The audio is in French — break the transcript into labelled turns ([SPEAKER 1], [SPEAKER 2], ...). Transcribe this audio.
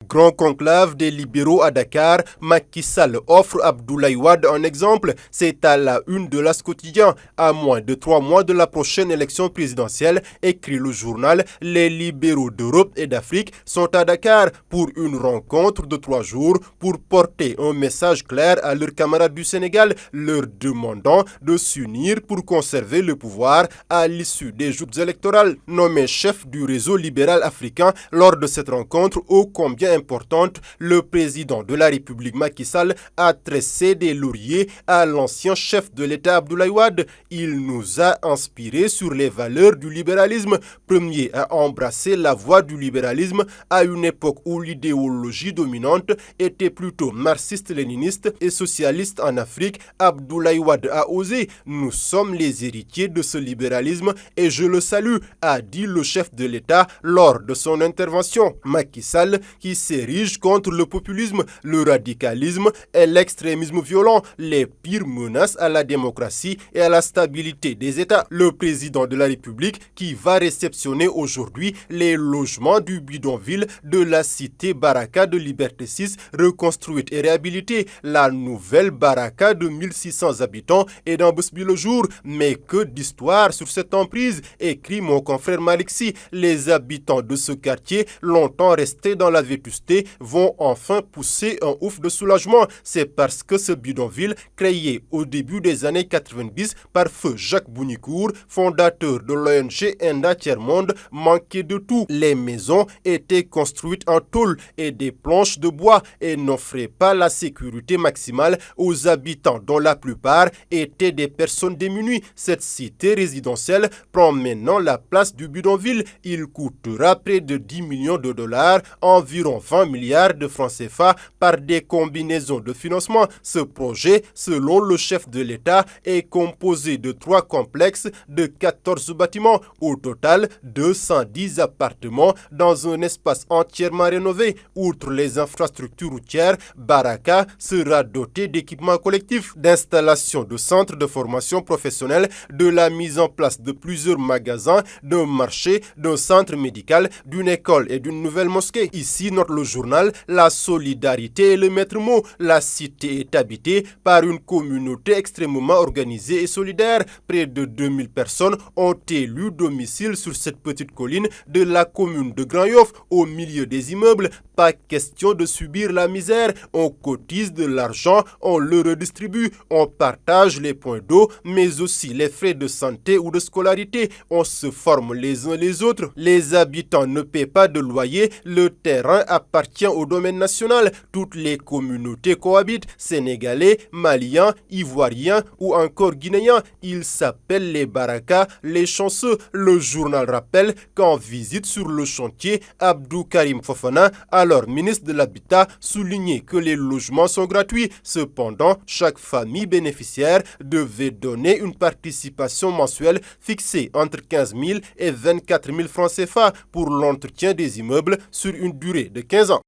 [SPEAKER 1] Grand conclave des libéraux à Dakar, Macky Sall offre Abdoulaye Wade un exemple. C'est à la une de l'As quotidien. À moins de 3 mois de la prochaine élection présidentielle, écrit le journal, les libéraux d'Europe et d'Afrique sont à Dakar pour une rencontre de 3 jours pour porter un message clair à leurs camarades du Sénégal, leur demandant de s'unir pour conserver le pouvoir à l'issue des joutes électorales. Nommé chef du réseau libéral africain lors de cette rencontre ô combien importante, le président de la République Macky Sall a tressé des lauriers à l'ancien chef de l'État Abdoulaye Wade. Il nous a inspiré sur les valeurs du libéralisme, premier à embrasser la voie du libéralisme à une époque où l'idéologie dominante était plutôt marxiste-léniniste et socialiste en Afrique. Abdoulaye Wade a osé. Nous sommes les héritiers de ce libéralisme et je le salue, a dit le chef de l'État lors de son intervention. Macky Sall qui s'érige contre le populisme, le radicalisme et l'extrémisme violent, les pires menaces à la démocratie et à la stabilité des États. Le président de la République qui va réceptionner aujourd'hui les logements du bidonville de la cité Baraka de Liberté 6, reconstruite et réhabilitée. La nouvelle Baraka de 1600 habitants est dans Bosby le jour. Mais que d'histoire sur cette emprise, écrit mon confrère Malixi. Les habitants de ce quartier, longtemps restés dans la vétusté, vont enfin pousser un ouf de soulagement. C'est parce que ce bidonville, créé au début des années 90 par feu Jacques Bounicourt, fondateur de l'ONG Enda Tiers-Monde, manquait de tout. Les maisons étaient construites en tôle et des planches de bois et n'offraient pas la sécurité maximale aux habitants dont la plupart étaient des personnes démunies. Cette cité résidentielle prend maintenant la place du bidonville. Il coûtera près de 10 millions de dollars, environ 20 milliards de francs CFA par des combinaisons de financement. Ce projet, selon le chef de l'État, est composé de 3 complexes de 14 bâtiments. Au total, 210 appartements dans un espace entièrement rénové. Outre les infrastructures routières, Baraka sera doté d'équipements collectifs, d'installations de centres de formation professionnelle, de la mise en place de plusieurs magasins, d'un marché, d'un centre médical, d'une école et d'une nouvelle mosquée. Ici, note le journal, la solidarité est le maître mot. La cité est habitée par une communauté extrêmement organisée et solidaire. Près de 2000 personnes ont élu domicile sur cette petite colline de la commune de Grand-Yoff, au milieu des immeubles. Pas question de subir la misère. On cotise de l'argent, on le redistribue, on partage les points d'eau, mais aussi les frais de santé ou de scolarité. On se forme les uns les autres. Les habitants ne paient pas de loyer. Le terrain appartient au domaine national. Toutes les communautés cohabitent. Sénégalais, Maliens, Ivoiriens ou encore Guinéens. Ils s'appellent les Barakas, les chanceux. Le journal rappelle qu'en visite sur le chantier, Abdou Karim Fofana, alors ministre de l'Habitat, soulignait que les logements sont gratuits. Cependant, chaque famille bénéficiaire devait donner une participation mensuelle fixée entre 15 000 et 24 000 francs CFA pour l'entretien des immeubles sur une durée de 15 ans.